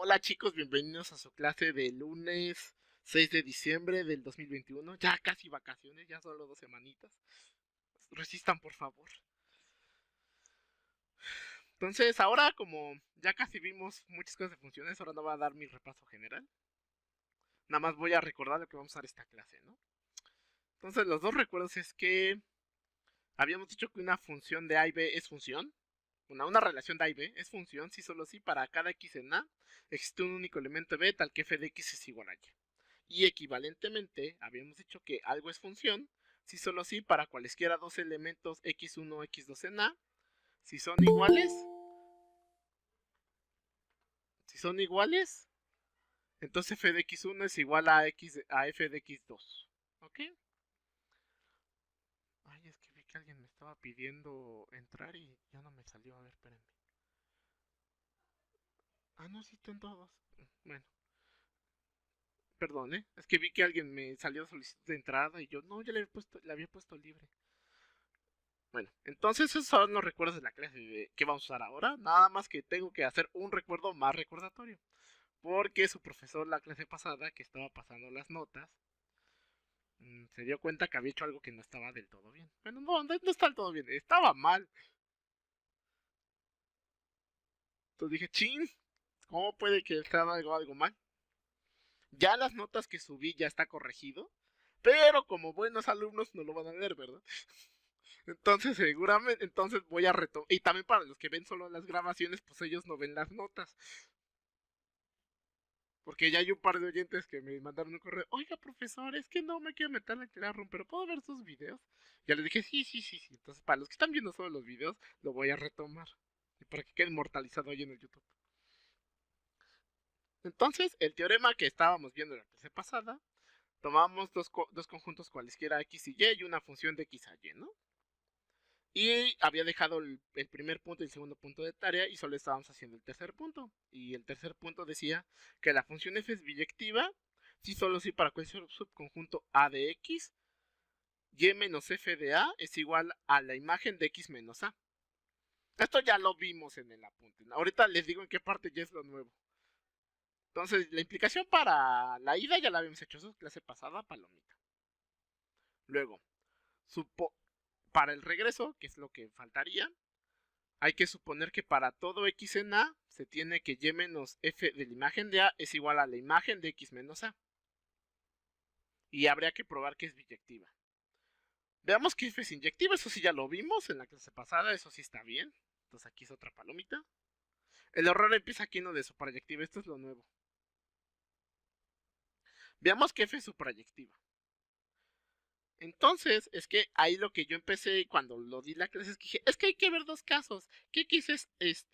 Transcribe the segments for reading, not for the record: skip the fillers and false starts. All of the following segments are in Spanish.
Hola chicos, bienvenidos a su clase de lunes 6 de diciembre del 2021. Ya casi vacaciones, ya solo 2 semanitas. Resistan, por favor. Entonces, ahora como ya casi vimos muchas cosas de funciones, ahora no voy a dar mi repaso general. Nada más voy a recordar lo que vamos a usar esta clase, ¿no? Entonces, los dos recuerdos es que habíamos dicho que una función de A y B es función. Una relación de A y B es función si solo si para cada x en A existe un único elemento B tal que f de x es igual a y. Y equivalentemente, habíamos dicho que algo es función si solo si para cualesquiera dos elementos x1 o x2 en A, si son iguales, entonces f de x1 es igual a f de x2. ¿Ok? Ay, es que vi que alguien me estaba pidiendo entrar y ya no me salió. A ver, espérenme. Ah, no, sí, están todos. Bueno, perdón, ¿eh? Es que vi que alguien me salió solicitud de entrada y yo, no, ya le había puesto libre. Bueno, entonces esos son los recuerdos de la clase de que vamos a usar ahora. Nada más que tengo que hacer un recuerdo más recordatorio. Porque su profesor la clase pasada, que estaba pasando las notas, se dio cuenta que había hecho algo que no estaba del todo bien. Bueno, no está del todo bien, estaba mal. Entonces dije, chin, ¿cómo puede que esté algo mal? Ya las notas que subí ya está corregido. Pero como buenos alumnos no lo van a ver, ¿verdad? Entonces seguramente, entonces voy a retomar. Y también para los que ven solo las grabaciones, pues ellos no ven las notas. Porque ya hay un par de oyentes que me mandaron un correo. Oiga, profesor, es que no me quiero meter en Classroom, pero ¿puedo ver sus videos? Ya les dije, sí, sí, sí, sí. Entonces, para los que están viendo solo los videos, lo voy a retomar. Y para que quede inmortalizado ahí en el YouTube. Entonces, el teorema que estábamos viendo en la clase pasada, tomamos dos conjuntos cualesquiera x y y una función de x a y, ¿no? Y había dejado el primer punto y el segundo punto de tarea y solo estábamos haciendo el tercer punto. Y el tercer punto decía que la función f es biyectiva si solo si para cualquier subconjunto a de x, y menos f de a es igual a la imagen de x menos a. Esto ya lo vimos en el apunte. Ahorita les digo en qué parte ya es lo nuevo. Entonces, la implicación para la ida ya la habíamos hecho, eso es clase pasada, palomita. Luego, para el regreso, que es lo que faltaría, hay que suponer que para todo x en A se tiene que y menos f de la imagen de A es igual a la imagen de x menos A. Y habría que probar que es biyectiva. Veamos que f es inyectiva, eso sí ya lo vimos en la clase pasada, eso sí está bien. Entonces aquí es otra palomita. El error empieza aquí no de suprayectiva, esto es lo nuevo. Veamos que f es suprayectiva. Entonces, es que ahí lo que yo empecé cuando lo di la clase es que dije, es que hay que ver dos casos. ¿Qué x es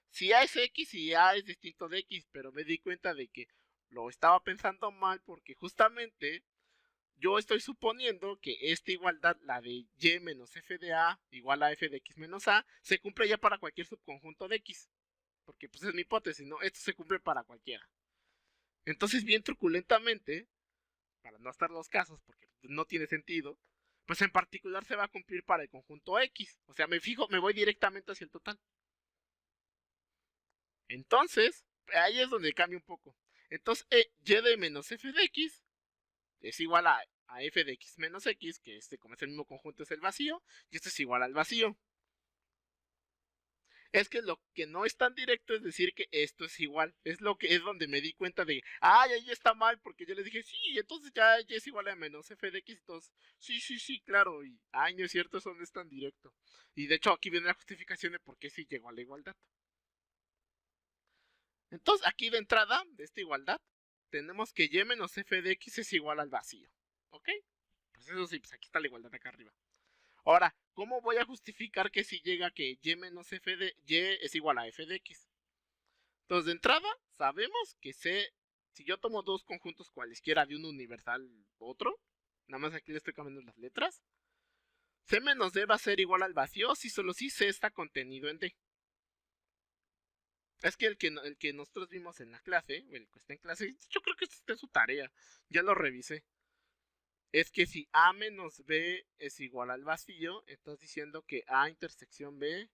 si A es x y A es distinto de x? Pero me di cuenta de que lo estaba pensando mal porque justamente yo estoy suponiendo que esta igualdad, la de y menos f de A igual a f de x menos A, se cumple ya para cualquier subconjunto de x. Porque pues es mi hipótesis, ¿no? Esto se cumple para cualquiera. Entonces, bien truculentamente, para no estar los casos, porque no tiene sentido, pues en particular se va a cumplir para el conjunto X. O sea, me voy directamente hacia el total. Entonces, ahí es donde cambia un poco. Entonces, y de menos f de x es igual a f de x menos x, que como es el mismo conjunto, es el vacío, y esto es igual al vacío. Es que lo que no es tan directo es decir que esto es igual. Es donde me di cuenta de, ay, ahí está mal, porque yo les dije, sí, entonces ya es igual a menos f de x. Entonces, sí, sí, sí, claro. Y, ay, no es cierto, eso no es tan directo. Y de hecho, aquí viene la justificación de por qué sí llegó a la igualdad. Entonces, aquí de entrada, de esta igualdad, tenemos que y menos f de x es igual al vacío. ¿Ok? Pues eso sí, pues aquí está la igualdad acá arriba. Ahora, ¿cómo voy a justificar que si llega que y menos f de y es igual a f de x? Entonces, de entrada, sabemos que si yo tomo dos conjuntos cualesquiera de un universal otro, nada más aquí le estoy cambiando las letras, C menos D va a ser igual al vacío si solo si C está contenido en D. Es que el que nosotros vimos en la clase, o el que está en clase, yo creo que está en su tarea, ya lo revisé. Es que si A menos B es igual al vacío, estás diciendo que A intersección B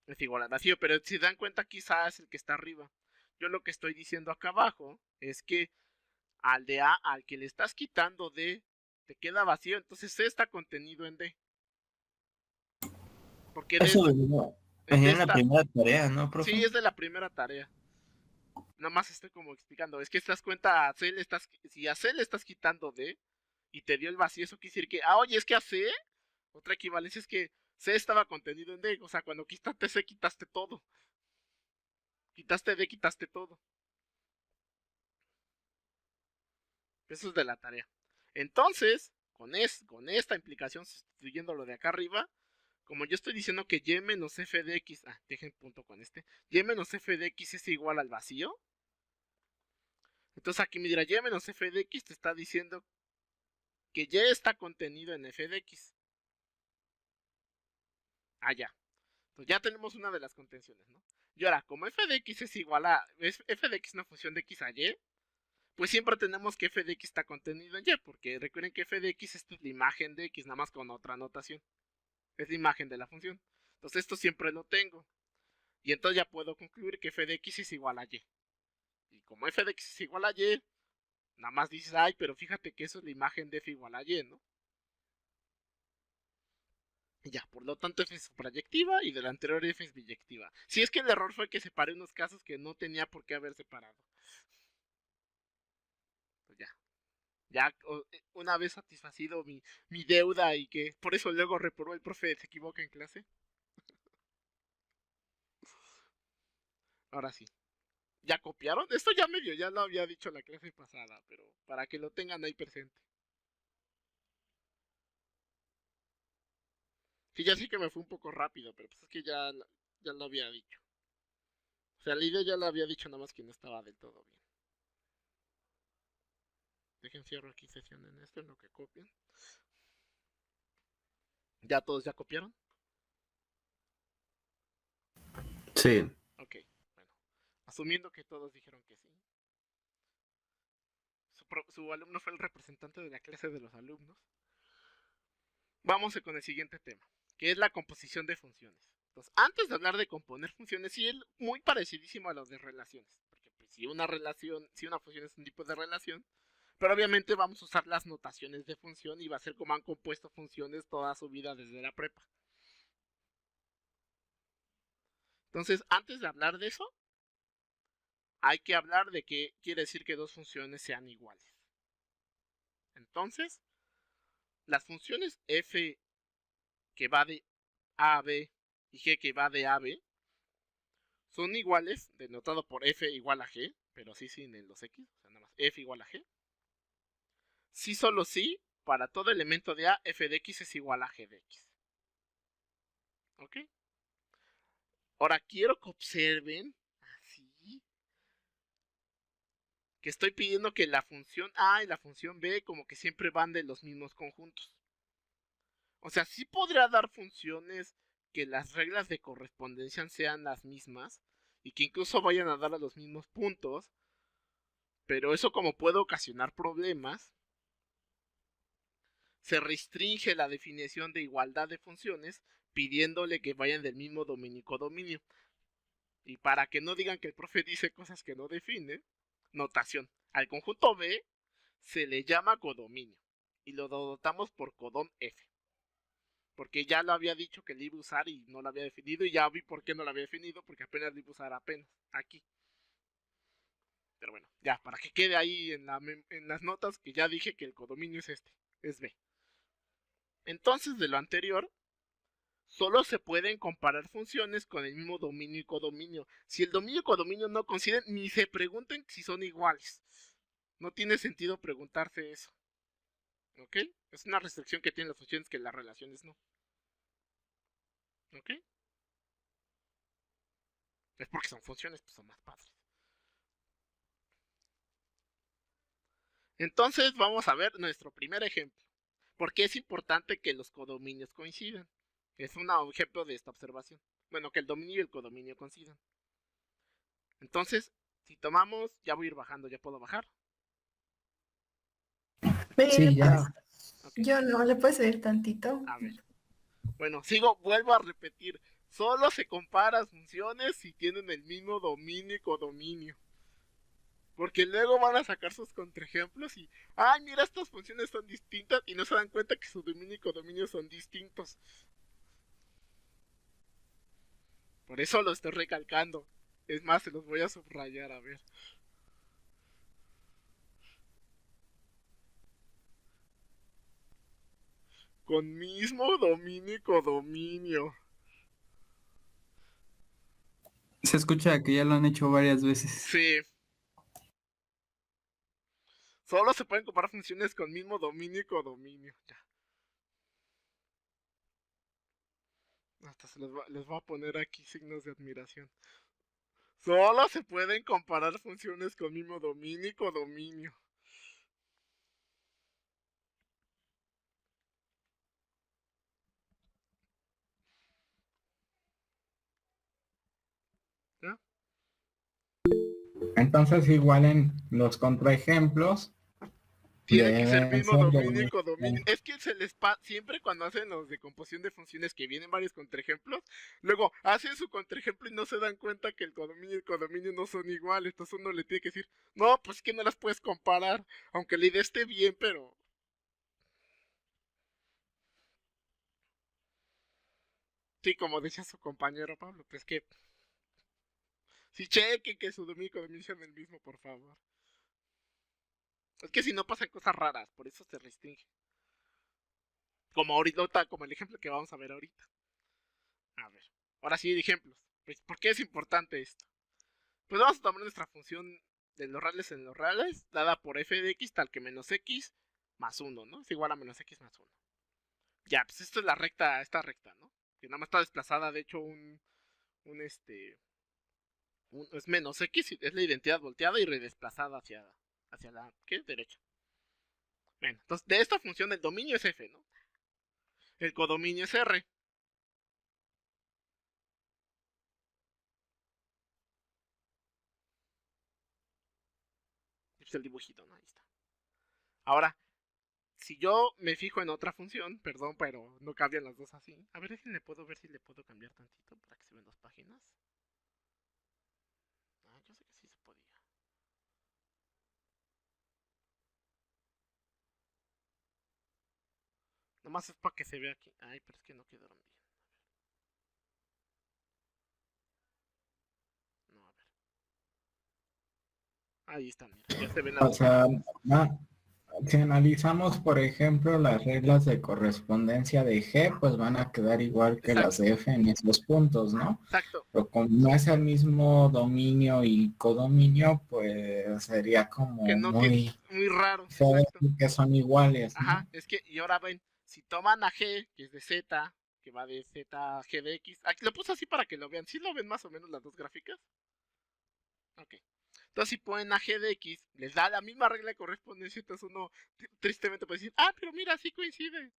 es igual al vacío, pero si dan cuenta quizás el que está arriba. Yo lo que estoy diciendo acá abajo es que al de A, al que le estás quitando D, te queda vacío, entonces C está contenido en D. Porque D, Eso en D venía en la está... primera tarea, ¿no, Sí, profe? es de la primera tarea. Nada más estoy como explicando. Es que te das cuenta, a C le estás, si a C le estás quitando D y te dio el vacío, eso quiere decir que, oye, es que a C, otra equivalencia es que C estaba contenido en D. O sea, cuando quitaste C, quitaste todo. Quitaste D, quitaste todo. Eso es de la tarea. Entonces, con esta implicación, sustituyendo lo de acá arriba, como yo estoy diciendo que y menos f de x, dejen punto con este, y menos f de x es igual al vacío, entonces aquí me dirá y menos f de x te está diciendo que y está contenido en f de x. Ya. Entonces ya tenemos una de las contenciones, ¿no? Y ahora, como f de x es igual a, f de x es una función de x a y, pues siempre tenemos que f de x está contenido en y, porque recuerden que f de x es la imagen de x, nada más con otra notación. Es la imagen de la función. Entonces esto siempre lo tengo. Y entonces ya puedo concluir que f de x es igual a y. Y como f de x es igual a y, nada más dices, pero fíjate que eso es la imagen de f igual a y, ¿no? Y ya, por lo tanto f es proyectiva y de la anterior f es biyectiva. Si es que el error fue que separé unos casos que no tenía por qué haber separado. Pues ya. Ya una vez satisfacido mi deuda y que por eso luego reprobó el profe se equivoca en clase. Ahora sí. ¿Ya copiaron? Esto ya medio, ya lo había dicho la clase pasada, pero para que lo tengan ahí presente. Sí, ya sé que me fue un poco rápido, pero pues es que ya lo había dicho. O sea, la idea ya lo había dicho, nada más que no estaba del todo bien. Dejen cierro aquí sesión en esto, en lo que copian. ¿Ya todos ya copiaron? Sí. Ok, bueno. Asumiendo que todos dijeron que sí. Su alumno fue el representante de la clase de los alumnos. Vamos con el siguiente tema, que es la composición de funciones. Entonces, antes de hablar de componer funciones, sí es muy parecidísimo a lo de relaciones. Porque pues, si una función es un tipo de relación, pero obviamente vamos a usar las notaciones de función y va a ser como han compuesto funciones toda su vida desde la prepa. Entonces, antes de hablar de eso, hay que hablar de qué quiere decir que dos funciones sean iguales. Entonces, las funciones f que va de a a b y g que va de a a b son iguales, denotado por f igual a g, pero así sin los x, o sea, nada más f igual a g. Sí, solo sí, para todo elemento de a, f de x es igual a g de x. ¿Ok? Ahora quiero que observen, así, que estoy pidiendo que la función a y la función b como que siempre van de los mismos conjuntos. O sea, sí podría dar funciones que las reglas de correspondencia sean las mismas y que incluso vayan a dar a los mismos puntos, pero eso como puede ocasionar problemas, se restringe la definición de igualdad de funciones pidiéndole que vayan del mismo dominio y codominio. Y para que no digan que el profe dice cosas que no define, notación. Al conjunto B se le llama codominio y lo dotamos por codom F. Porque ya lo había dicho que le iba a usar y no lo había definido y ya vi por qué no lo había definido porque apenas lo iba a usar apenas aquí. Pero bueno, ya, para que quede ahí en las notas que ya dije que el codominio es este, es B. Entonces, de lo anterior, solo se pueden comparar funciones con el mismo dominio y codominio. Si el dominio y codominio no coinciden, ni se pregunten si son iguales. No tiene sentido preguntarse eso. ¿Ok? Es una restricción que tienen las funciones que las relaciones no. ¿Ok? Es porque son funciones, pues son más padres. Entonces vamos a ver nuestro primer ejemplo. ¿Por qué es importante que los codominios coincidan? Es un ejemplo de esta observación. Bueno, que el dominio y el codominio coincidan. Entonces, si tomamos, ya voy a ir bajando, ya puedo bajar. Sí, ya. Yo no, ¿le puedes subir tantito? A ver. Bueno, vuelvo a repetir. Solo se comparan funciones si tienen el mismo dominio y codominio. Porque luego van a sacar sus contraejemplos y, ay, mira, estas funciones son distintas y no se dan cuenta que su dominio y codominio son distintos. Por eso lo estoy recalcando. Es más, se los voy a subrayar, a ver. Con mismo dominio y codominio. Se escucha que ya lo han hecho varias veces. Sí. Solo se pueden comparar funciones con mismo dominio y codominio. Ya. Hasta les voy a poner aquí signos de admiración. Solo se pueden comparar funciones con mismo dominio y codominio. ¿Ya? Entonces, igual en los contraejemplos, Tiene que ser deben mismo ser dominio y del codominio. Es que siempre cuando hacen los de composición de funciones que vienen varios contraejemplos, luego hacen su contraejemplo y no se dan cuenta que el codominio y el codominio no son iguales. Entonces uno le tiene que decir, no, pues es que no las puedes comparar. Aunque la idea esté bien, pero... Sí, como decía su compañero Pablo, pues que... Si chequen que su dominio y codominio sean el mismo, por favor. Es que si no pasan cosas raras, por eso se restringe. Como ahorita, como el ejemplo que vamos a ver ahorita. A ver, ahora sí, ejemplos. Pues, ¿por qué es importante esto? Pues vamos a tomar nuestra función de los reales en los reales, dada por f de x tal que menos x más 1, ¿no? Es igual a menos x más 1. Ya, pues esto es la recta, esta recta, ¿no? Que nada más está desplazada, de hecho, es menos x, es la identidad volteada y redesplazada hacia la, ¿qué? Derecha. Bueno, entonces de esta función el dominio es f, ¿no? El codominio es r. Es el dibujito, ¿no? Ahí está. Ahora, si yo me fijo en otra función, perdón, pero no cambian las dos así. A ver, déjenme, puedo ver si le puedo cambiar tantito para que se vean dos páginas. Ah, yo sé que sí se podía. Nomás es para que se vea aquí. Ay, pero es que no quedaron bien. No, a ver. Ahí están, mira. Ya se ven las O dos. sea, si analizamos, por ejemplo, las reglas de correspondencia de G, pues van a quedar igual que las Exacto. de F en esos puntos, ¿no? Exacto. Pero como no es el mismo dominio y codominio, pues sería como Que no tiene. muy Muy raro. feo Exacto. decir que son iguales, Ajá. ¿no? Es que, y ahora ven, si toman a G, que es de Z, que va de Z a G de X. Aquí lo puse así para que lo vean. ¿Sí lo ven más o menos las dos gráficas? Ok. Entonces, si ponen a g de x, les da la misma regla de correspondencia. Entonces, uno tristemente puede decir, ah, pero mira, sí coincide.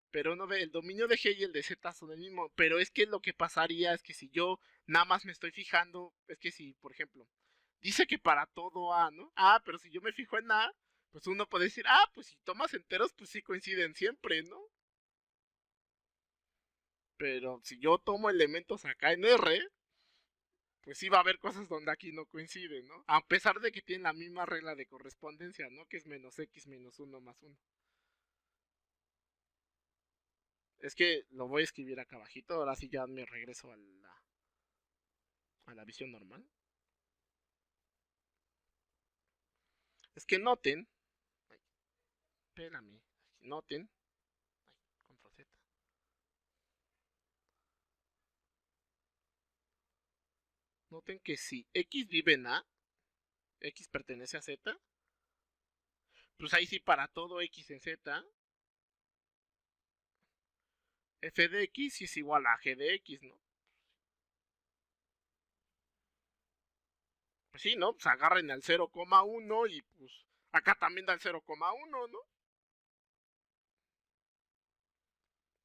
Pero uno ve, el dominio de g y el de z son el mismo. Pero es que lo que pasaría es que si yo nada más me estoy fijando, es que si, por ejemplo, dice que para todo a, ¿no? Ah, pero si yo me fijo en a, pues uno puede decir, ah, pues si tomas enteros, pues sí coinciden siempre, ¿no? Pero si yo tomo elementos acá en R, pues sí va a haber cosas donde aquí no coinciden, ¿no? A pesar de que tienen la misma regla de correspondencia, ¿no? Que es menos x menos 1 más 1. Es que lo voy a escribir acá abajito, ahora sí ya me regreso a la visión normal. Es que noten, ay, espérame, noten, ay, control Z. Noten que si x vive en A, x pertenece a Z, pues ahí sí para todo x en Z, f de x es igual a g de x, ¿no? Pues sí, ¿no? Pues agarren al 0,1 y pues acá también da el 0,1, ¿no?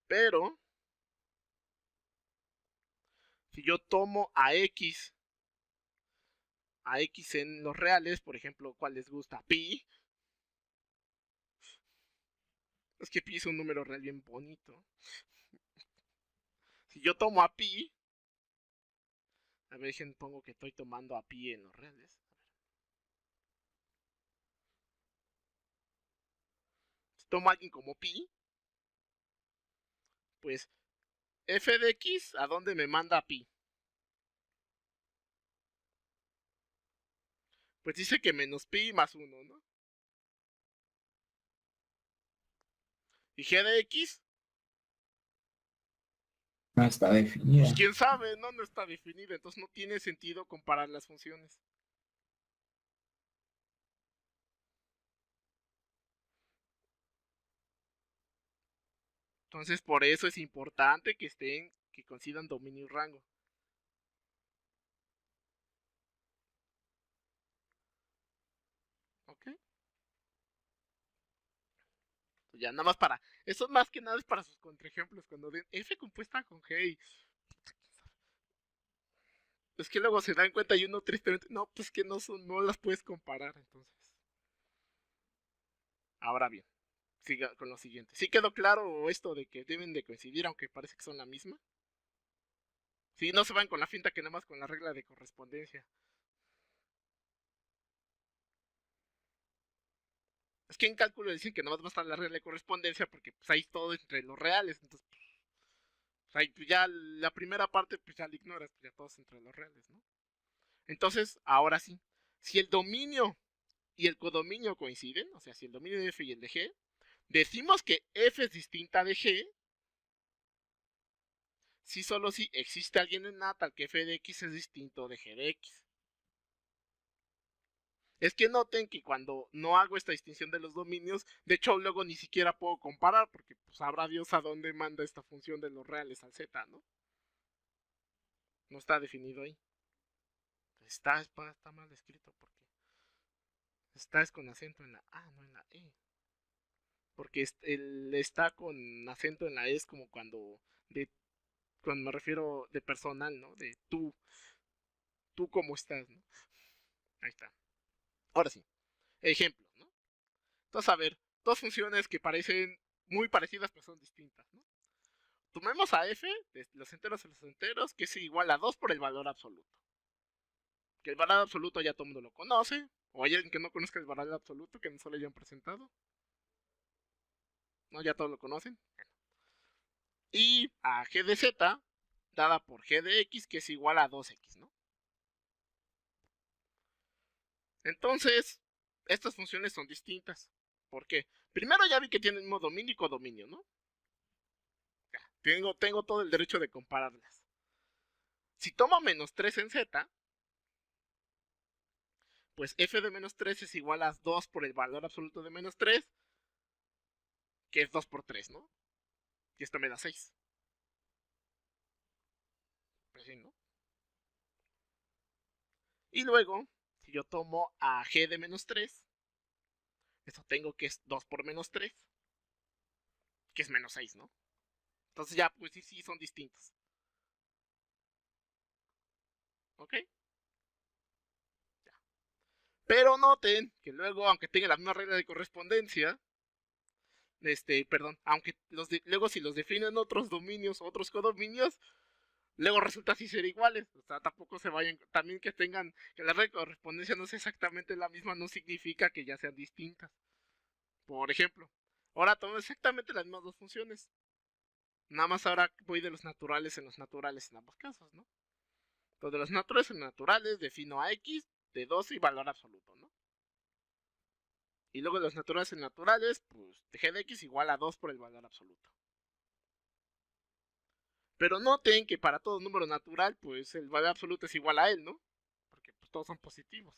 Pero si yo tomo a x en los reales, por ejemplo, ¿cuál les gusta? Pi. Es que pi es un número real bien bonito. Si yo tomo a pi, a ver, pongo que estoy tomando a pi en los reales. Si tomo a alguien como pi, pues f de x, ¿a dónde me manda pi? Pues dice que menos pi más 1, ¿no? Y g de x, No está definida. pues quién sabe, ¿no? No está definido, entonces no tiene sentido comparar las funciones. Entonces por eso es importante que coincidan dominio y rango. ¿Ok? Ya nada más para, eso más que nada es para sus contraejemplos, cuando den f compuesta con g y es que luego se dan cuenta y uno tristemente, no, pues que no las puedes comparar, entonces. Ahora bien, siga con lo siguiente. ¿Sí quedó claro esto de que deben de coincidir aunque parece que son la misma? Sí, no se van con la finta que nada más con la regla de correspondencia. Es que en cálculo dicen que nada más va a estar la regla de correspondencia porque pues ahí todo entre los reales, entonces pues, ahí pues, ya la primera parte pues ya la ignoras, pues ya todos entre los reales, ¿no? Entonces, ahora sí, si el dominio y el codominio coinciden, o sea, si el dominio de f y el de g, decimos que f es distinta de g si solo si existe alguien en A tal que f de x es distinto de g de x. Es que noten que cuando no hago esta distinción de los dominios, de hecho luego ni siquiera puedo comparar, porque pues sabrá Dios a dónde manda esta función de los reales al z, ¿no? No está definido ahí. Está mal escrito porque está es con acento en la A, no en la E. Porque el está con acento en la E es como cuando me refiero de personal, ¿no? De tú cómo estás, ¿no? Ahí está. Ahora sí, ejemplo, ¿no? Entonces, a ver, dos funciones que parecen muy parecidas pero son distintas, ¿no? Tomemos a f, de los enteros a los enteros, que es igual a 2 por el valor absoluto. Que el valor absoluto ya todo el mundo lo conoce, o hay alguien que no conozca el valor absoluto, que no solo hayan presentado. ¿No? Ya todos lo conocen. Y a g de z, dada por g de x, que es igual a 2x, ¿no? Entonces, estas funciones son distintas. ¿Por qué? Primero ya vi que tienen el mismo dominio y codominio, ¿no? Ya, tengo todo el derecho de compararlas. Si tomo menos 3 en z, pues f de menos 3 es igual a 2 por el valor absoluto de menos 3, que es 2 por 3, ¿no? Y esto me da 6. Pues sí, ¿no? Y luego, si yo tomo a g de menos 3, esto tengo que es 2 por menos 3, que es menos 6, ¿no? Entonces ya, pues sí son distintos. ¿Ok? Ya. Pero noten que luego, aunque tenga la misma regla de correspondencia, aunque luego si los definen otros dominios, otros codominios, luego resulta así ser iguales. O sea, tampoco se vayan, también que tengan, que la regla de correspondencia no sea exactamente la misma, no significa que ya sean distintas. Por ejemplo, ahora tomo exactamente las mismas dos funciones. Nada más ahora voy de los naturales en ambos casos, ¿no? Entonces, de los naturales en naturales, defino a x de 2 y valor absoluto, ¿no? Y luego de los naturales en naturales, pues de g de x igual a 2 por el valor absoluto. Pero noten que para todo número natural, pues el valor absoluto es igual a él, ¿no? Porque pues, todos son positivos.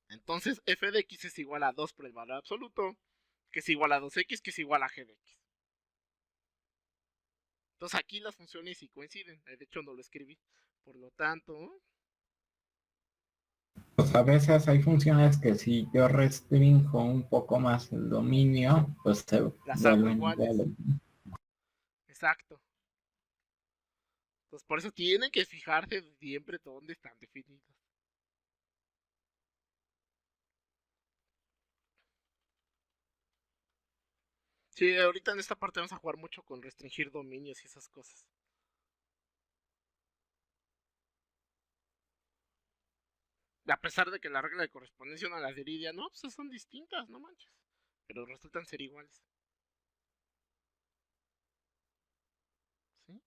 Entonces f de x es igual a 2 por el valor absoluto, que es igual a 2x, que es igual a g de x. Entonces aquí las funciones sí coinciden. De hecho no lo escribí. Por lo tanto... Pues a veces hay funciones que si yo restringo un poco más el dominio, pues se las hago vuelven iguales. iguales. Exacto. Entonces por eso tienen que fijarse siempre dónde están definidos. Sí, ahorita en esta parte vamos a jugar mucho con restringir dominios y esas cosas. A pesar de que la regla de correspondencia una a las de Iridia, no, pues son distintas, no manches. Pero resultan ser iguales. ¿Sí?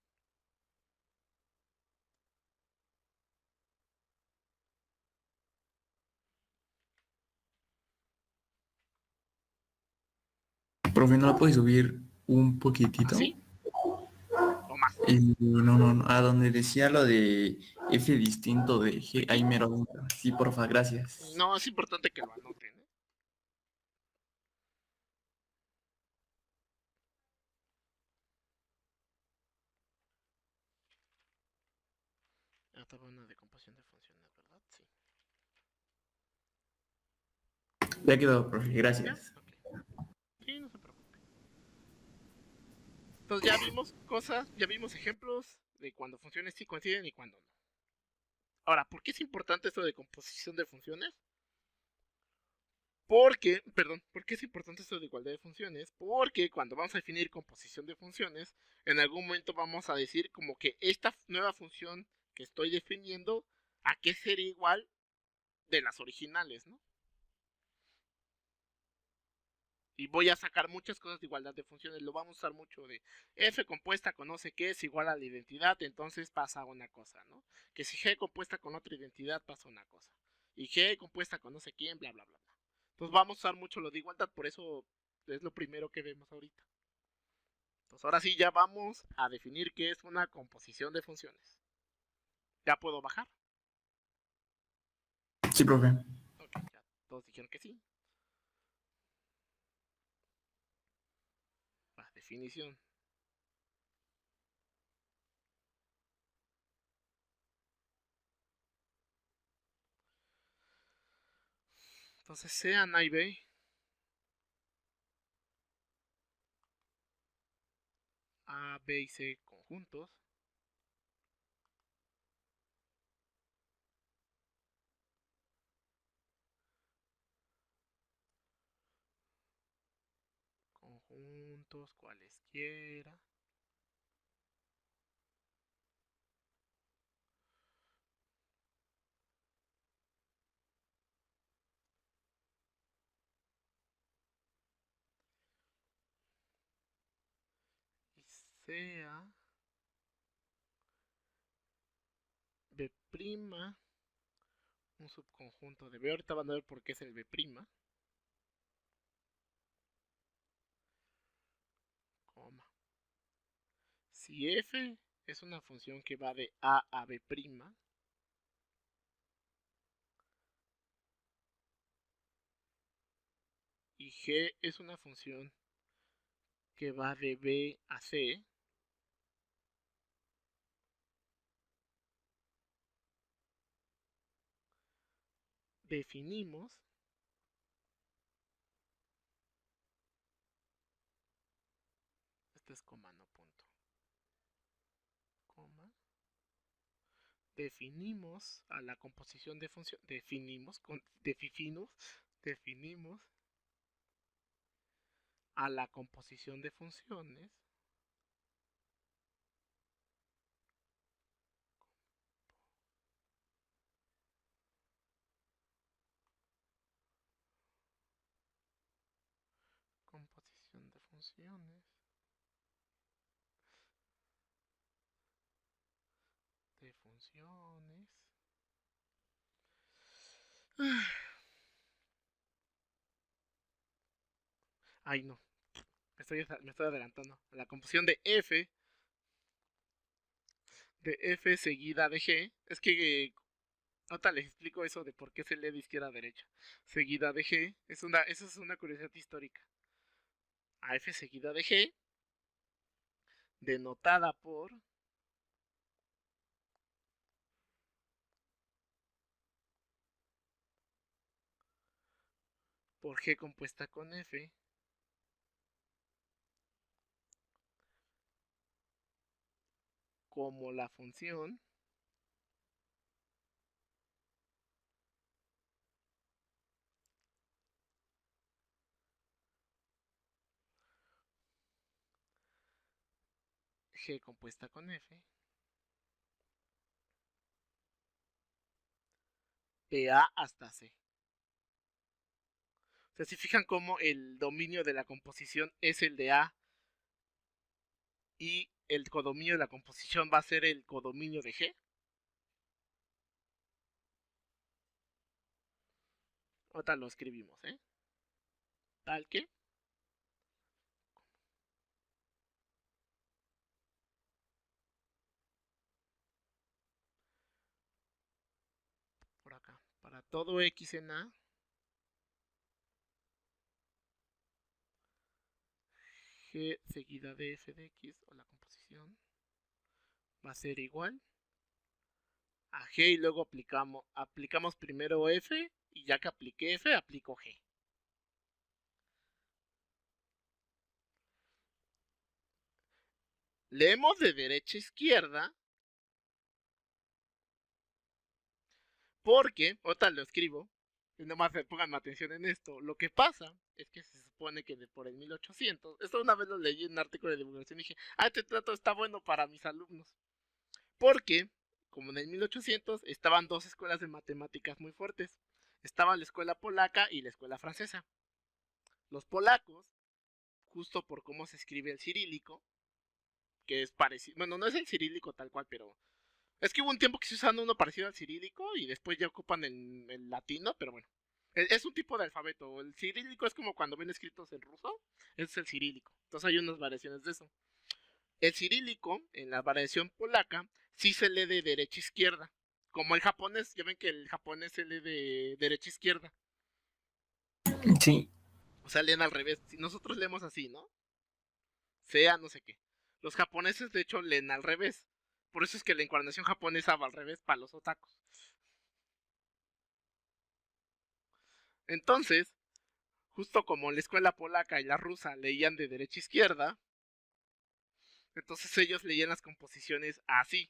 Profe, ¿no la puedes subir un poquitito? ¿Así? O más. No, a donde decía lo de F distinto de G, ahí mero. Sí, porfa, gracias. No, es importante que lo anoten, ¿eh? Estaba una decomposición de funciones, ¿verdad? Sí. Ya quedó, profe, ¿Ya? gracias. Ok. Sí, no se preocupe. Entonces ya vimos cosas, ya vimos ejemplos de cuando funciones sí coinciden y cuando no. Ahora, ¿por qué es importante esto de composición de funciones? ¿Por qué es importante esto de igualdad de funciones? Porque cuando vamos a definir composición de funciones, en algún momento vamos a decir como que esta nueva función que estoy definiendo, ¿a qué sería igual de las originales, no? Y voy a sacar muchas cosas de igualdad de funciones. Lo vamos a usar mucho de f compuesta con no sé qué es igual a la identidad, entonces pasa una cosa, ¿no? Que si g compuesta con otra identidad pasa una cosa. Y g compuesta con no sé quién, bla, bla, bla. Entonces vamos a usar mucho lo de igualdad, por eso es lo primero que vemos ahorita. Entonces ahora sí ya vamos a definir qué es una composición de funciones. ¿Ya puedo bajar? Sí, profe. Ok, ya todos dijeron que sí. La definición. Entonces sean A y B, A, B y C conjuntos. Conjuntos cualesquiera. Y sea B', un subconjunto de B. Ahorita van a ver por qué es el B', coma. Si f es una función que va de A a B', y g es una función que va de B a C, definimos este es coma, no punto, coma, definimos a la composición de función, definimos a la composición de funciones composición de funciones de funciones. Ay, no, me estoy adelantando. La composición de f seguida de g, es que ahorita les explico eso de por qué se lee de izquierda a derecha. Seguida de g, eso es una curiosidad histórica. A f seguida de g, denotada por g compuesta con f, como la función G compuesta con F, de A hasta C. O sea, si fijan cómo el dominio de la composición es el de A y el codominio de la composición va a ser el codominio de G. Ahorita lo escribimos, tal que por acá, para todo X en A, G seguida de F de X, o la composición, va a ser igual a G y luego aplicamos primero F y ya que apliqué F, aplico G. Leemos de derecha a izquierda porque, ahorita lo escribo, y nomás pongan atención en esto. Lo que pasa es que se supone que por el 1800, esto una vez lo leí en un artículo de divulgación y dije, este trato está bueno para mis alumnos. Porque, como en el 1800, estaban dos escuelas de matemáticas muy fuertes. Estaba la escuela polaca y la escuela francesa. Los polacos, justo por cómo se escribe el cirílico, que es parecido, bueno, no es el cirílico tal cual, pero es que hubo un tiempo que se usan uno parecido al cirílico y después ya ocupan el latino, pero bueno. Es un tipo de alfabeto. El cirílico es como cuando ven escritos en ruso, es el cirílico. Entonces hay unas variaciones de eso. El cirílico, en la variación polaca, sí se lee de derecha a izquierda. Como el japonés, ya ven que el japonés se lee de derecha a izquierda. Sí. O sea, leen al revés. Si nosotros leemos así, ¿no? Sea no sé qué. Los japoneses, de hecho, leen al revés. Por eso es que la encuadernación japonesa va al revés para los otakus. Entonces, justo como la escuela polaca y la rusa leían de derecha a izquierda, entonces ellos leían las composiciones así.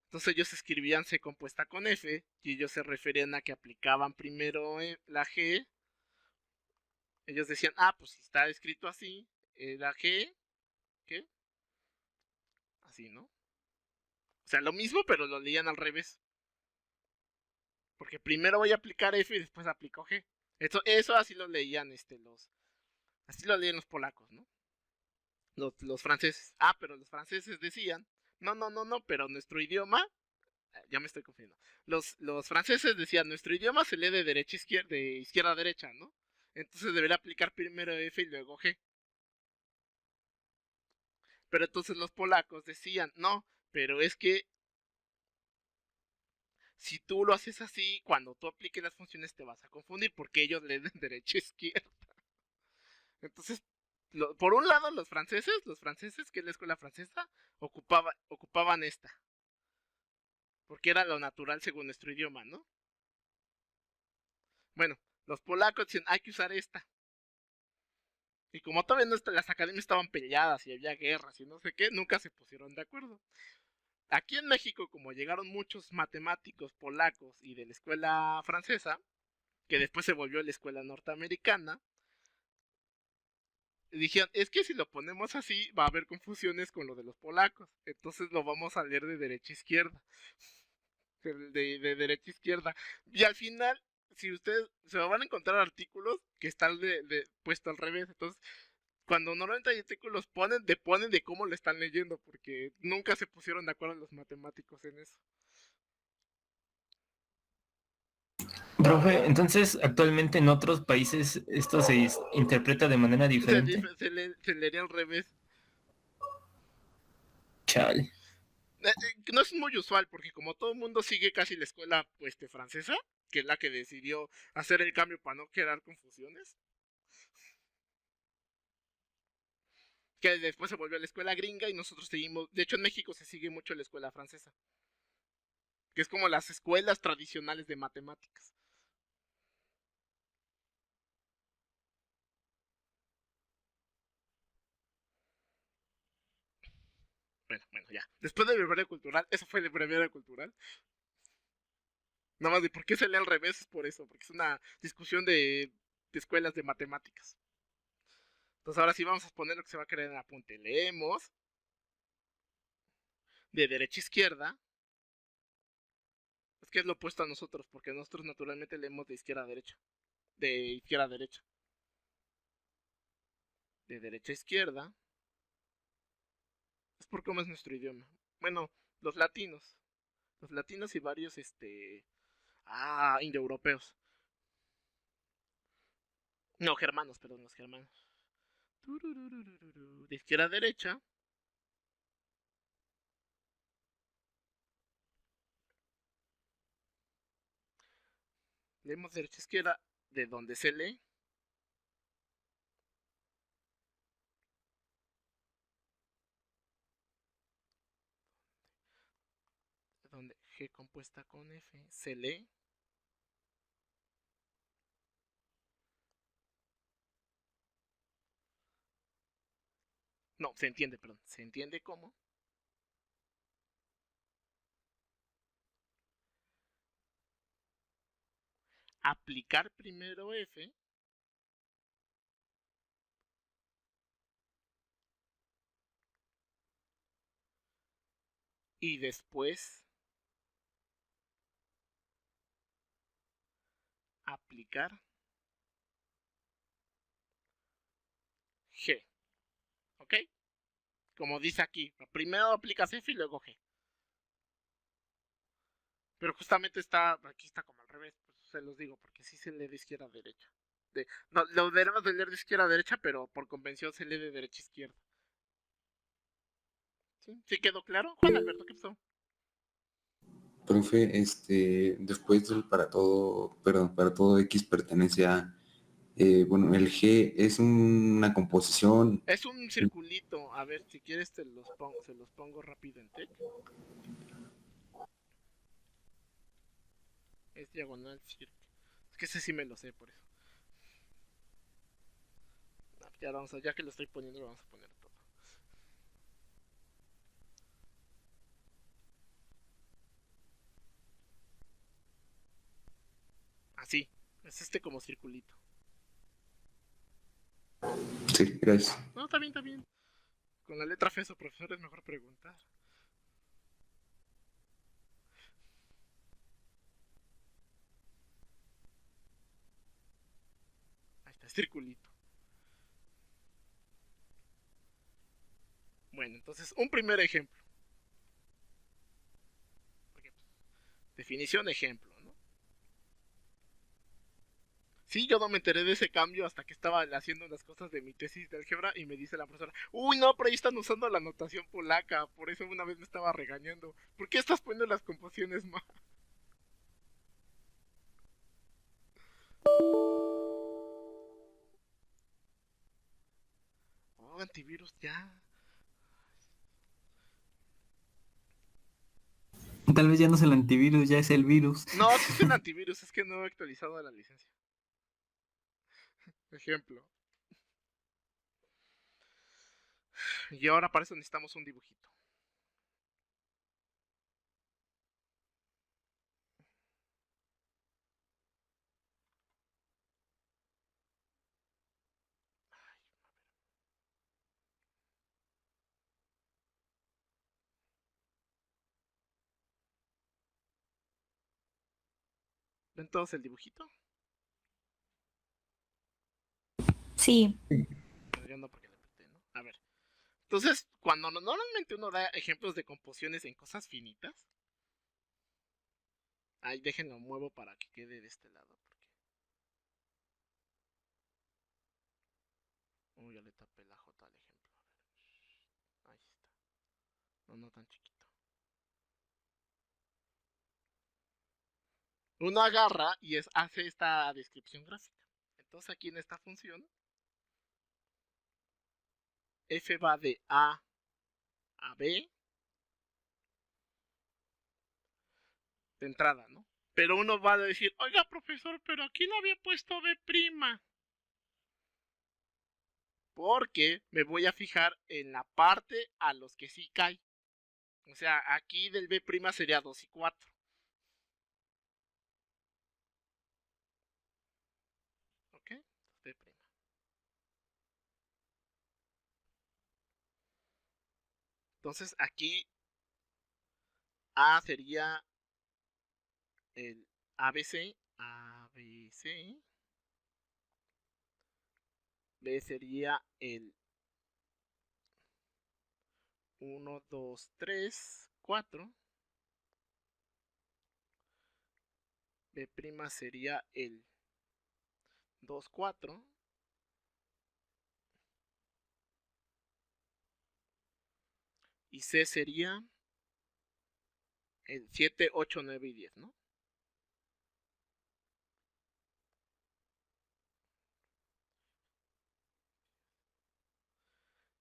Entonces ellos escribían C compuesta con F y ellos se referían a que aplicaban primero la G. Ellos decían, pues si está escrito así, la G, ¿qué? Así, ¿no? O sea, lo mismo, pero lo leían al revés. Porque primero voy a aplicar F y después aplico G. Eso así lo leían así lo leían los polacos, ¿no? Los franceses. Pero los franceses decían, no, pero nuestro idioma, ya me estoy confundiendo. Los franceses decían, nuestro idioma se lee de derecha a izquierda, de izquierda a derecha, ¿no? Entonces debería aplicar primero F y luego G. Pero entonces los polacos decían, no, pero es que si tú lo haces así, cuando tú apliques las funciones te vas a confundir porque ellos leen de derecha a izquierda. Entonces, por un lado los franceses, que es la escuela francesa, ocupaban esta. Porque era lo natural según nuestro idioma, ¿no? Bueno, los polacos decían, hay que usar esta. Y como todavía no las academias estaban peleadas y había guerras y no sé qué, nunca se pusieron de acuerdo. Aquí en México, como llegaron muchos matemáticos polacos y de la escuela francesa, que después se volvió la escuela norteamericana, dijeron, es que si lo ponemos así, va a haber confusiones con lo de los polacos. Entonces lo vamos a leer de derecha a izquierda. De derecha a izquierda. Y al final, si ustedes se van a encontrar artículos que están puesto al revés. Entonces, cuando normalmente hay artículos ponen de cómo lo están leyendo, porque nunca se pusieron de acuerdo los matemáticos en eso. Profe, entonces actualmente en otros países esto se interpreta de manera diferente. Se leería al revés. Chale. No es muy usual porque como todo el mundo sigue casi la escuela francesa, que es la que decidió hacer el cambio para no crear confusiones, que después se volvió a la escuela gringa y nosotros seguimos, de hecho en México se sigue mucho la escuela francesa, que es como las escuelas tradicionales de matemáticas. Bueno, ya. Después del breviario cultural, eso fue el breviario cultural. Nada más de por qué se lee al revés es por eso, porque es una discusión de escuelas de matemáticas. Entonces ahora sí vamos a poner lo que se va a crear en el apunte. Leemos de derecha a izquierda. Es que es lo opuesto a nosotros, porque nosotros naturalmente leemos de izquierda a derecha. De izquierda a derecha. De derecha a izquierda. Es por cómo es nuestro idioma. Bueno, los latinos. Los latinos y varios, indoeuropeos. No, germanos, perdón, los germanos. De izquierda a derecha. Leemos derecha a izquierda de donde se lee. De donde G compuesta con F se lee. No, se entiende, perdón. Se entiende cómo. Aplicar primero F. Y después aplicar G. ¿Ok? Como dice aquí. Primero aplicas F y luego G. Pero justamente aquí está como al revés. Pues se los digo, porque sí se lee de izquierda a derecha. No, lo debemos de leer de izquierda a derecha, pero por convención se lee de derecha a izquierda. ¿Sí? ¿Sí quedó claro? Juan Alberto, ¿qué pasó? Profe, después del para todo X pertenece a, bueno, el G es una composición. Es un circulito. A ver, si quieres se los pongo rápido en TEC. Es diagonal circle. Es que ese sí me lo sé por eso. Ya que lo estoy poniendo, lo vamos a poner todo. Así. Es como circulito. Sí, gracias. No, está bien, está bien. Con la letra F eso, profesor, es mejor preguntar. Ahí está, circulito. Bueno, entonces, un primer ejemplo. Definición ejemplo, ¿no? Sí, yo no me enteré de ese cambio hasta que estaba haciendo las cosas de mi tesis de álgebra y me dice la profesora, uy, no, pero ahí están usando la notación polaca, por eso una vez me estaba regañando. ¿Por qué estás poniendo las composiciones mal? Oh, antivirus, ya. Tal vez ya no es el antivirus, ya es el virus. No, sí es el antivirus, es que no he actualizado la licencia. Ejemplo. Y ahora para eso necesitamos un dibujito. ¿Ven todos el dibujito? Sí. Yo no porque le apreté, ¿no? A ver. Entonces, cuando normalmente uno da ejemplos de composiciones en cosas finitas. Ahí déjenlo muevo para que quede de este lado. Uy, ya le tapé la J al ejemplo. A ver. Ahí está. No, no tan chiquito. Uno agarra y hace esta descripción gráfica. Entonces aquí en esta función, F va de A a B de entrada, ¿no? Pero uno va a decir, oiga, profesor, pero aquí no había puesto B'. Porque me voy a fijar en la parte a los que sí cae. O sea, aquí del B' sería 2 y 4. ¿Ok? B'. Entonces aquí A sería el ABC, ABC. B sería el 1, 2, 3, 4. B' sería el 2, 4. Y C sería el 7, 8, 9 y 10, ¿no?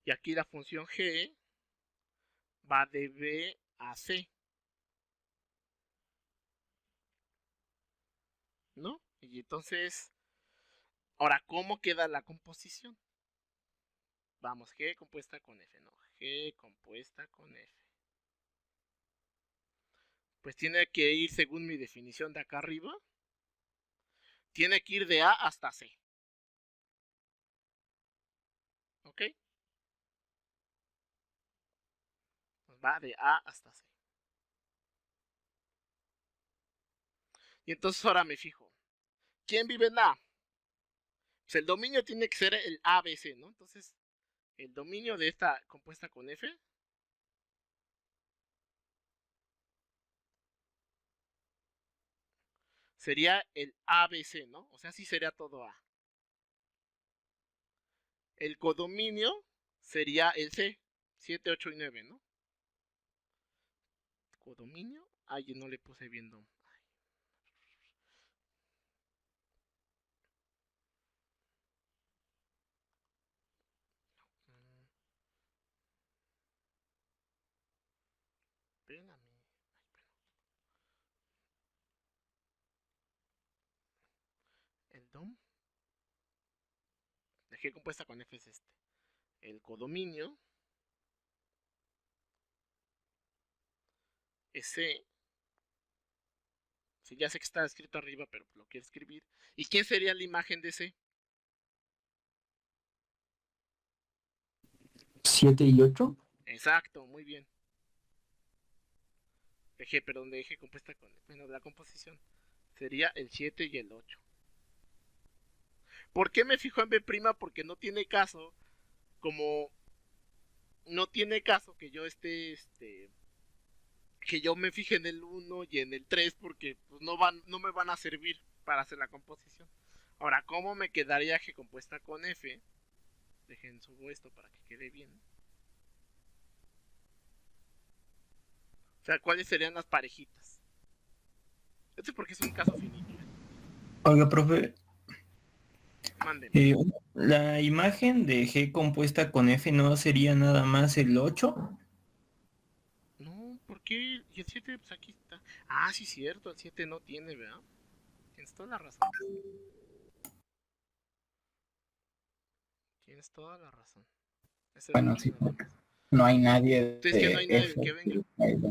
Y aquí la función G va de B a C, ¿no? Y entonces, ahora, ¿cómo queda la composición? Vamos, G compuesta con F, ¿no? G compuesta con F. Pues tiene que ir, según mi definición de acá arriba, tiene que ir de A hasta C. ¿Ok? Pues va de A hasta C. Y entonces ahora me fijo. ¿Quién vive en A? Pues el dominio tiene que ser el ABC, ¿no? Entonces, el dominio de esta compuesta con F sería el ABC, ¿no? O sea, sí sería todo A. El codominio sería el C, 7, 8 y 9, ¿no? Codominio. Ay, no le puse bien dom. Espérame. El dom. La G compuesta con F es este. El codominio es C. Sí, ya sé que está escrito arriba, pero lo quiero escribir. ¿Y quién sería la imagen de C? 7 y 8. Exacto, muy bien. G, perdón, de G compuesta con... Bueno, de la composición. Sería el 7 y el 8. ¿Por qué me fijo en B'? Porque no tiene caso, como... No tiene caso que yo esté, que yo me fije en el 1 y en el 3 porque pues, no me van a servir para hacer la composición. Ahora, ¿cómo me quedaría G compuesta con F? Dejen subo esto para que quede bien. O sea, ¿cuáles serían las parejitas? Esto es porque es un caso finito. Oiga, profe, Mándenme. la imagen de G compuesta con F no sería nada más el 8. No, ¿por qué? Y el 7, pues aquí está. Ah, sí, cierto, el 7 no tiene, ¿verdad? Tienes toda la razón. Tienes toda la razón. Es el Bueno, 8 sí, nada más. no hay nadie Entonces que no de hay nadie F. que venga.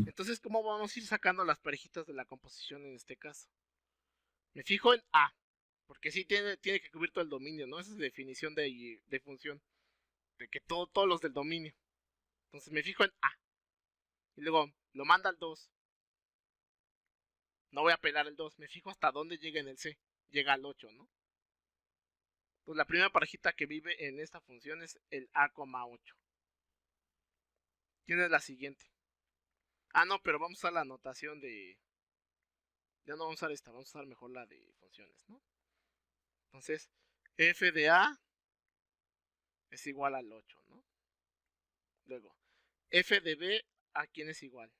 Entonces, ¿cómo vamos a ir sacando las parejitas de la composición en este caso? Me fijo en A, porque sí tiene que cubrir todo el dominio, ¿no? Esa es definición de función, de que todos los del dominio. Entonces me fijo en A, y luego lo manda al 2. No voy a pelar el 2, me fijo hasta dónde llega en el C. Llega al 8, ¿no? Pues la primera parejita que vive en esta función es el A,8. Tienes la siguiente. Ah, no, pero vamos a usar la anotación de... Ya no vamos a usar esta, vamos a usar mejor la de funciones, ¿no? Entonces, f de A es igual al 8, ¿no? Luego, f de B, ¿a quién es igual?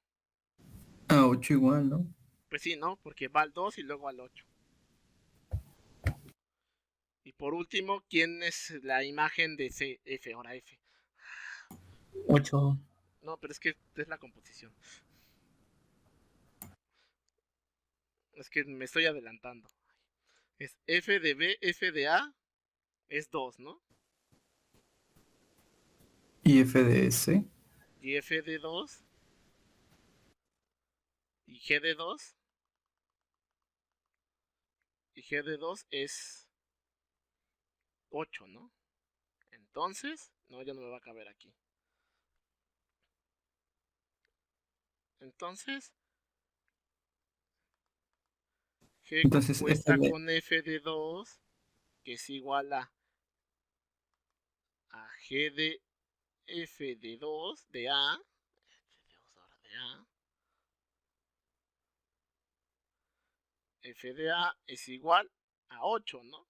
A 8 igual, ¿no? Pues sí, ¿no? Porque va al 2 y luego al 8. Y por último, ¿quién es la imagen de C? F, ahora F. 8. No, pero es que es la composición. Es que me estoy adelantando. Es f de B, f de A es 2, ¿no? Y F de S. Y f de 2 y G de 2. Y G de 2 es 8, ¿no? Entonces, no, ya no me va a caber aquí. Entonces, G Entonces, compuesta con f de 2, que es igual a G de f de 2 de A, f de A es igual a 8, ¿no?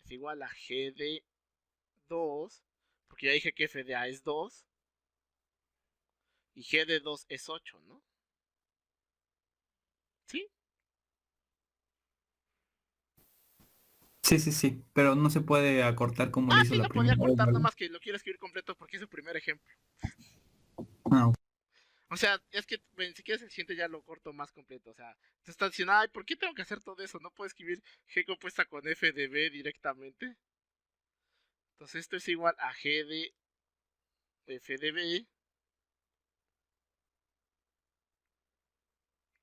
Es igual a G de 2, porque ya dije que f de A es 2, y G de 2 es 8, ¿no? ¿Sí? sí, pero no se puede acortar como lo hizo Sí, la lo podía primera vez, cortar, ¿verdad? nomás que lo quiero escribir completo porque es el primer ejemplo. Ah, ok. O sea, es que si quieres el siguiente ya lo corto más completo. O sea, te estás diciendo, ay, ¿por qué tengo que hacer todo eso? ¿No puedo escribir G compuesta con f de b directamente? Entonces esto es igual a G de f de b.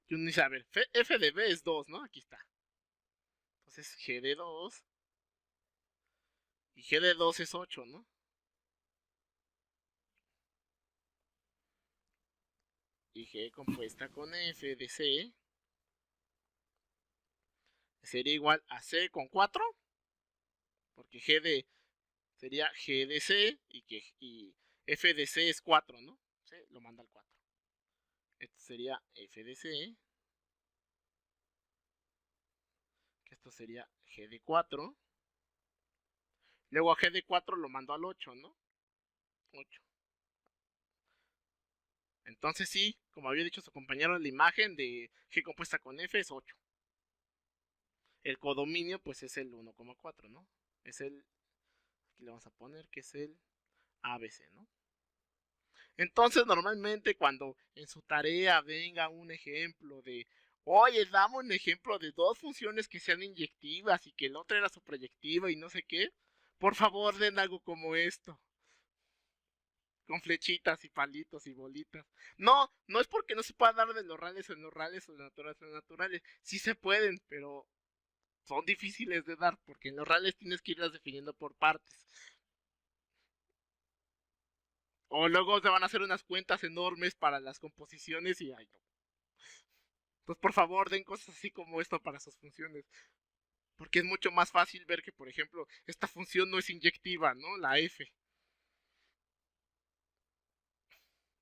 Y uno dice, a ver, f de b es 2, ¿no? Aquí está. Entonces G de 2. Y G de 2 es 8, ¿no? Y G compuesta con f de c sería igual a c con 4. Porque G de sería G de C y F de C es 4, ¿no? ¿Sí? Lo manda al 4. Esto sería F de C, que esto sería G de 4. Luego a G de 4 lo mando al 8, ¿no? 8. Entonces sí, como había dicho su compañero, la imagen de G compuesta con F es 8. El codominio pues es el 1,4, ¿no? Es el, aquí le vamos a poner que es el ABC, ¿no? Entonces, normalmente cuando en su tarea venga un ejemplo de, oye, damos un ejemplo de dos funciones que sean inyectivas y que el otro era su proyectiva y no sé qué, por favor den algo como esto, con flechitas y palitos y bolitas. No, no es porque no se pueda dar de los reales en los reales o de naturales en naturales, sí se pueden, pero son difíciles de dar porque en los reales tienes que irlas definiendo por partes. O luego te van a hacer unas cuentas enormes para las composiciones y ay, no. Pues por favor, den cosas así como esto para sus funciones. Porque es mucho más fácil ver que, por ejemplo, esta función no es inyectiva, ¿no? La f.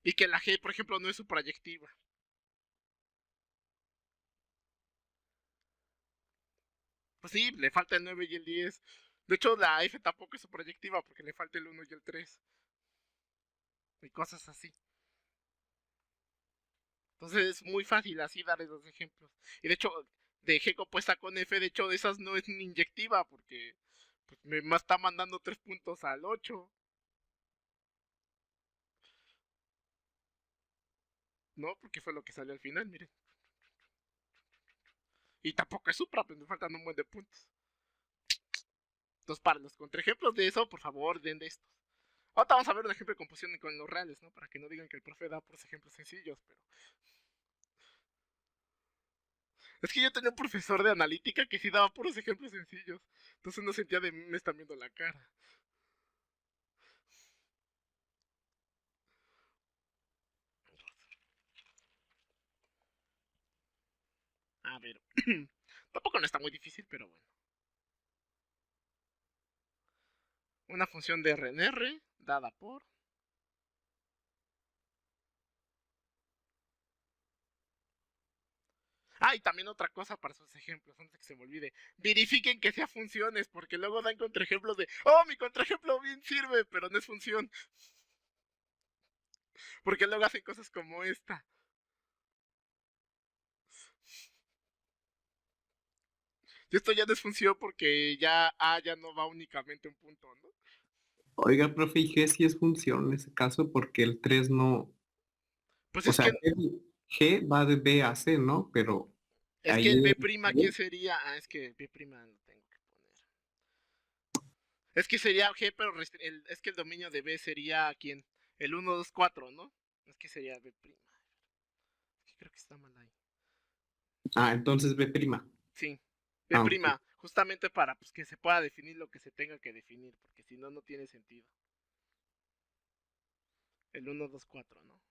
Y que la g, por ejemplo, no es su proyectiva. Pues sí, le falta el 9 y el 10. De hecho, la f tampoco es su proyectiva porque le falta el 1 y el 3. Y cosas así. Entonces es muy fácil así dar esos ejemplos. Y de hecho, de g compuesta con f, de hecho, de esas no es ni inyectiva porque pues, me está mandando 3 puntos al 8. ¿No? Porque fue lo que salió al final, miren. Y tampoco es supra, pues me faltan un buen de puntos. Entonces, para los contraejemplos de eso, por favor, den de estos. Ahora vamos a ver un ejemplo de composición con los reales, ¿no? Para que no digan que el profe da puros ejemplos sencillos, pero... Es que yo tenía un profesor de analítica que sí daba puros ejemplos sencillos. Entonces no sentía de mí, me están viendo la cara. A ver. Tampoco no está muy difícil, pero bueno. Una función de R en R, dada por... Ah, y también otra cosa para sus ejemplos, antes de que se me olvide. Verifiquen que sea funciones, porque luego dan contraejemplos de, oh, mi contraejemplo bien sirve, pero no es función. Porque luego hacen cosas como esta. Y esto ya no es función porque ya A ya no va únicamente un punto, ¿no? Oiga, profe, y G sí es función en ese caso porque el 3 no, Pues o sea, G va de B a C, ¿no? Pero es que ahí el B', en ¿quién sería? Ah, es que el B' lo tengo que poner. Es que sería G, pero es que el dominio de B sería ¿quién? El 1, 2, 4, ¿no? Es que sería B'. Es que creo que está mal ahí. entonces B prima. Sí, B', Ok. justamente para pues, que se pueda definir lo que se tenga que definir, porque si no, no tiene sentido. El 1, 2, 4, ¿no?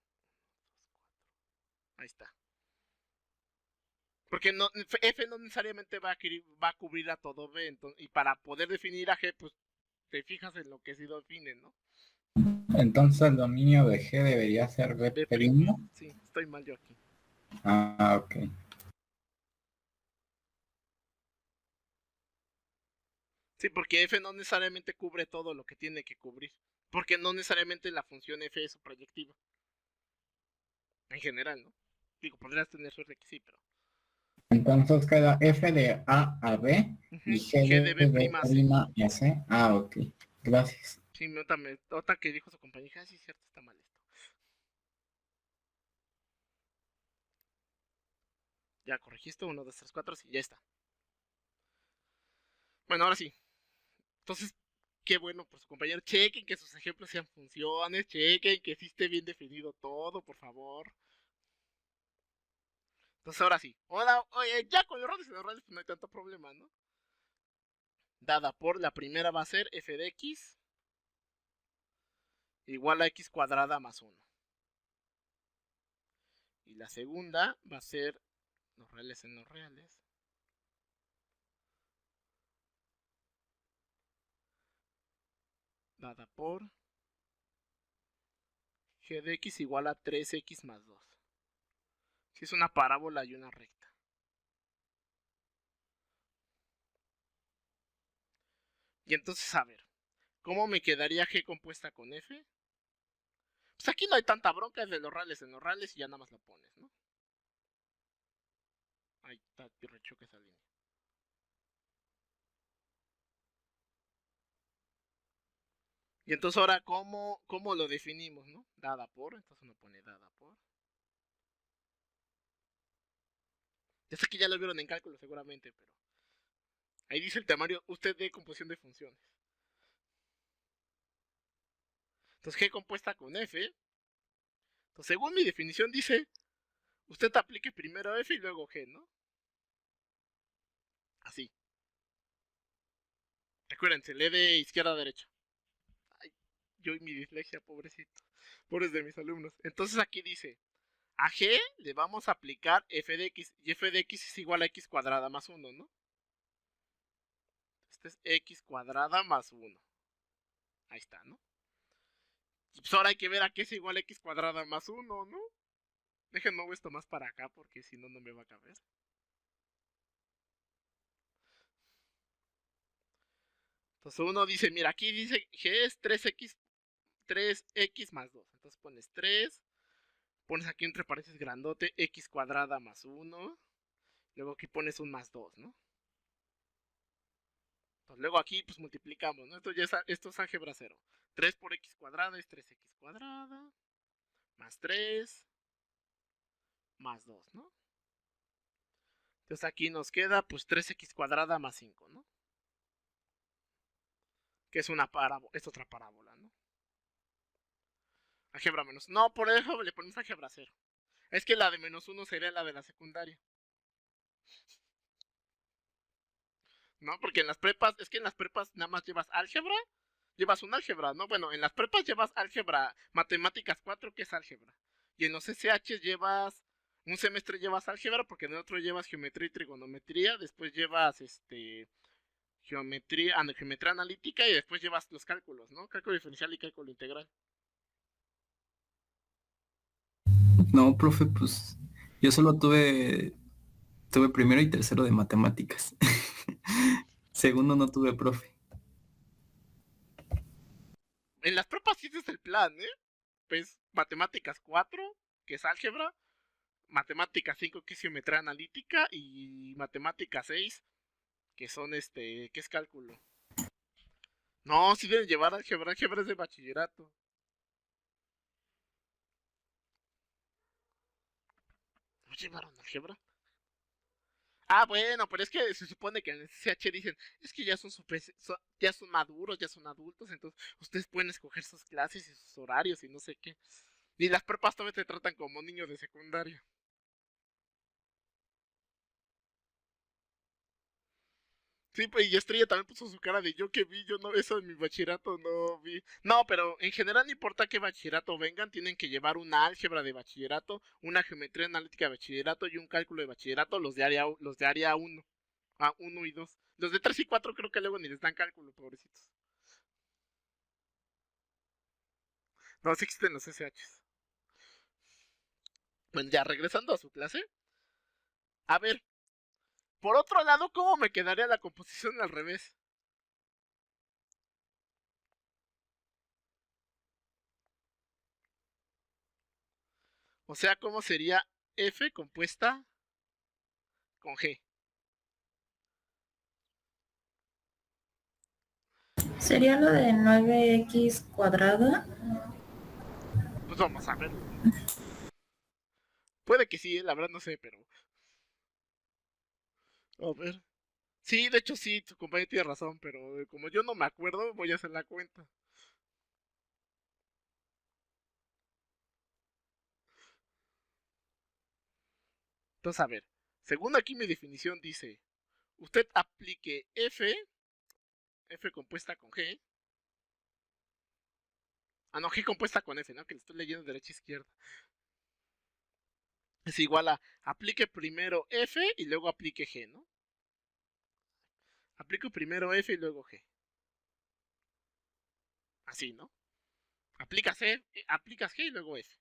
Ahí está. Porque no, F no necesariamente va a cubrir a todo B. Y para poder definir a G, pues te fijas en lo que sí define, ¿no? Entonces el dominio de G debería ser B B'. primo. Sí, estoy mal yo aquí. Ah, ok. Sí, porque F no necesariamente cubre todo lo que tiene que cubrir. Porque no necesariamente la función F es su proyectiva. En general, ¿no? Digo, podrías tener suerte que sí, pero... Entonces queda F de A a B y G de B prima a C. Ah, ok. Gracias. Sí, nota que dijo su compañera, sí, cierto, está mal esto. Ya corregiste, 1, 2, 3, 4, sí, ya está. Bueno, ahora sí. Entonces, qué bueno por su compañero. Chequen que sus ejemplos sean funciones, chequen que sí esté bien definido todo, por favor. Entonces, ahora sí. Ahora, oye, ya con los roles y los roles pues no hay tanto problema, ¿no? Dada por la primera va a ser f de x igual a x cuadrada más 1. Y la segunda va a ser los reales en los reales. Dada por g de x igual a 3x más 2. Si es una parábola y una recta. Y entonces, a ver, ¿cómo me quedaría g compuesta con f? Pues aquí no hay tanta bronca, es de los reales en los reales y ya nada más lo pones, ¿no? Ahí está, te rechoque esa línea. Y entonces ahora, ¿cómo lo definimos, no? Dada por, entonces uno pone dada por. Ya sé que ya lo vieron en cálculo seguramente, pero... Ahí dice el temario, usted de composición de funciones. Entonces G compuesta con F. Entonces según mi definición dice, usted aplique primero F y luego G, ¿no? Así. Recuérdense, lee de izquierda a derecha. Ay, yo y mi dislexia, pobrecito. Pobres de mis alumnos. Entonces aquí dice, a G le vamos a aplicar f de x. Y f de x es igual a x cuadrada más 1, ¿no? Este es x cuadrada más 1. Ahí está, ¿no? Y pues ahora hay que ver a qué es igual a x cuadrada más 1, ¿no? Déjenme mover esto más para acá porque si no, no me va a caber. Entonces uno dice, mira, aquí dice G es 3x más 2. Entonces pones 3, pones aquí entre paréntesis grandote x cuadrada más 1. Luego aquí pones un más 2, ¿no? Entonces luego aquí pues multiplicamos, ¿no? Esto es álgebra 0. 3 por x cuadrada es 3x cuadrada. Más 3. Más 2, ¿no? Entonces aquí nos queda pues 3x cuadrada más 5, ¿no? Que es una parábola, es otra parábola, ¿no? Álgebra menos. No, por eso le ponemos álgebra 0. Es que la de menos 1 sería la de la secundaria. ¿No? Porque en las prepas, es que en las prepas nada más llevas álgebra, llevas un álgebra, ¿no? Bueno, en las prepas llevas álgebra, matemáticas 4, que es álgebra. Y en los SH llevas, un semestre llevas álgebra, porque en el otro llevas geometría y trigonometría, después llevas geometría analítica y después llevas los cálculos, ¿no? Cálculo diferencial y cálculo integral. No, profe, pues yo solo tuve primero y tercero de matemáticas. Segundo no tuve, profe. En las prepas sí es el plan, ¿eh? Pues matemáticas 4, que es álgebra, matemáticas 5, que es geometría analítica, y matemáticas 6, que son que es cálculo. No, sí deben llevar álgebra, álgebra es de bachillerato. ¿No llevaron álgebra? Ah, bueno, pero es que se supone que en el CH dicen, es que ya ya son maduros, ya son adultos, entonces ustedes pueden escoger sus clases y sus horarios y no sé qué. Y las prepas todavía te tratan como niños de secundaria. Sí, pues, y Estrella también puso su cara de yo que vi, yo no, eso en mi bachillerato no vi. No, pero en general no importa qué bachillerato vengan, tienen que llevar una álgebra de bachillerato, una geometría analítica de bachillerato y un cálculo de bachillerato, los de área 1. Ah, 1 y 2. Los de 3 y 4 creo que luego ni les dan cálculo, pobrecitos. No, sí existen los SHs. Bueno, ya regresando a su clase. A ver, por otro lado, ¿cómo me quedaría la composición al revés? O sea, ¿cómo sería F compuesta con G? Sería lo de 9x cuadrada. Pues vamos a verlo, ¿no? Puede que sí, la verdad no sé, pero... A ver. Sí, de hecho sí, tu compañero tiene razón, pero como yo no me acuerdo, voy a hacer la cuenta. Entonces, a ver, según aquí mi definición dice, usted aplique F compuesta con G. Ah, no, G compuesta con F, ¿no? Que le estoy leyendo derecha a izquierda. Es igual a, aplique primero F y luego aplique G, ¿no? Aplico primero F y luego G. Así, ¿no? Aplicas G y luego F.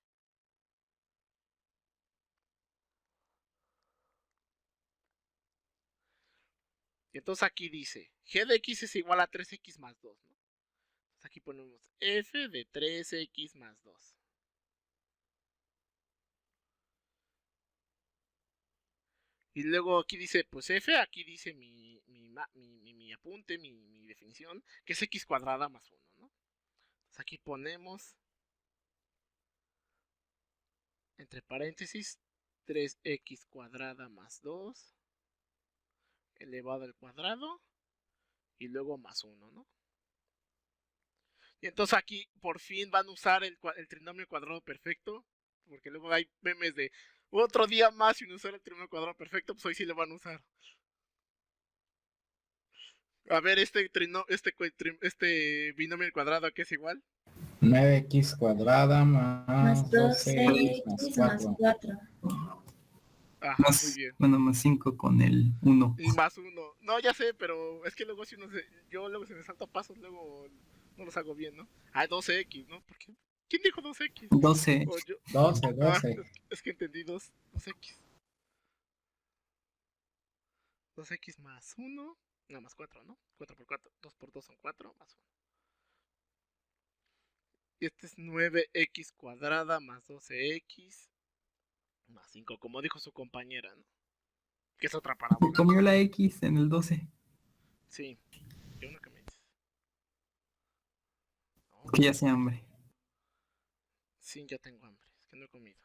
Y entonces aquí dice, G de X es igual a 3X más 2, ¿no? Entonces aquí ponemos F de 3X más 2. Y luego aquí dice, pues F, aquí dice mi apunte, mi definición, que es X cuadrada más 1, ¿no? Entonces aquí ponemos, entre paréntesis, 3X cuadrada más 2 elevado al cuadrado y luego más 1, ¿no? Y entonces aquí por fin van a usar el trinomio cuadrado perfecto, porque luego hay memes de otro día más sin usar el trinomio cuadrado perfecto, pues hoy sí lo van a usar. A ver, este binomio al cuadrado, ¿qué es igual? 9x cuadrada Más más 12x 12x más más 4. 4. Ajá, muy Más, bien. bueno, más 5 con el 1. Y más 1. No, ya sé, pero es que luego si uno yo luego se me salta pasos, luego no los hago bien, ¿no? Ah, 12x, ¿no? ¿Por qué? ¿Quién dijo 2x? 12. O yo. 12, Ah, 12. es que entendí 2x. 2x más 1. No, más 4, ¿no? 4 por 4. 2 por 2 son 4, más 1. Y este es 9x cuadrada más 12x más 5, como dijo su compañera, ¿no? Que es otra Se parábola. comió la X en el 12. Sí, qué bueno que me dices. No, Que ya sea hambre. sí, ya tengo hambre, es que no he comido.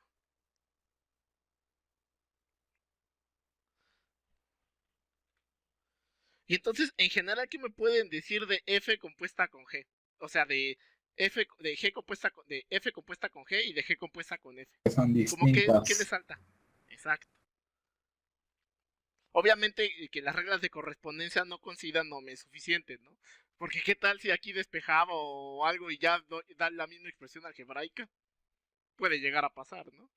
Y entonces, en general, ¿qué me pueden decir de F compuesta con G? O sea, de G compuesta de F compuesta con G y de G compuesta con F. Que son ¿Cómo qué le distintas. salta? Exacto. Obviamente que las reglas de correspondencia no consideran es suficientes, ¿no? Porque qué tal si aquí despejaba o algo y ya da la misma expresión algebraica. Puede llegar a pasar, ¿no?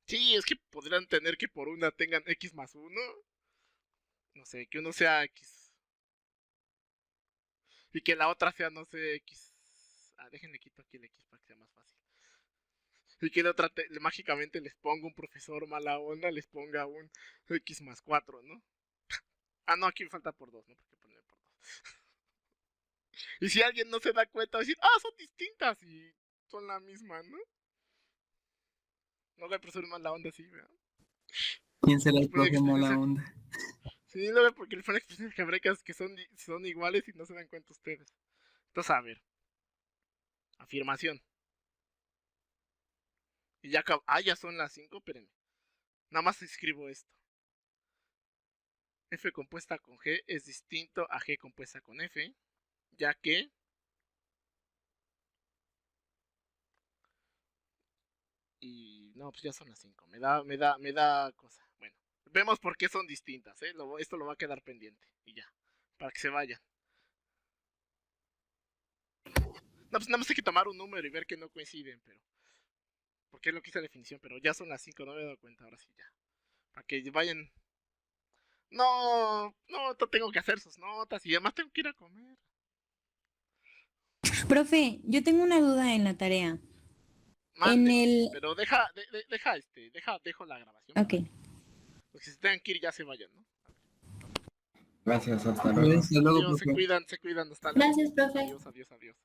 Sí, es que podrían tener que por una tengan X más 1. No sé, que uno sea X. Y que la otra sea, no sé, X. Ah, déjenle quito aquí el X para que sea más fácil. Y que la otra mágicamente les ponga un profesor mala onda, les ponga un X más 4, ¿no? Ah, no, aquí me falta por 2, ¿no? Porque poner por 2. Y si alguien no se da cuenta, va a decir, ah, son distintas y son la misma, ¿no? No hay profesor mala onda así, ¿verdad? ¿Quién será Les el ponen profe mala expresiones. onda? Sí, no ve porque les ponen expresiones algebraicas que son iguales y no se dan cuenta ustedes. Entonces, a ver. Afirmación. Y ya ya son las 5, espérenme. Nada más escribo esto. F compuesta con G es distinto a G compuesta con F, ya que y no, pues ya son las 5. Me da cosa. Bueno, Vemos por qué son distintas, ¿eh? Esto lo va a quedar pendiente. Y ya. Para que se vayan. No, pues nada más hay que tomar un número y ver que no coinciden, pero... Porque es lo que hice la definición, pero ya son las 5, no me he dado cuenta, ahora sí ya. Para que vayan... No, tengo que hacer sus notas y además tengo que ir a comer. Profe, yo tengo una duda en la tarea. Mande, pero dejo la grabación. Ok. Porque si se tengan que ir ya se vayan, ¿no? Gracias, hasta luego. Hasta luego, Adiós, profe. se cuidan, hasta luego. Gracias, profe. Adiós.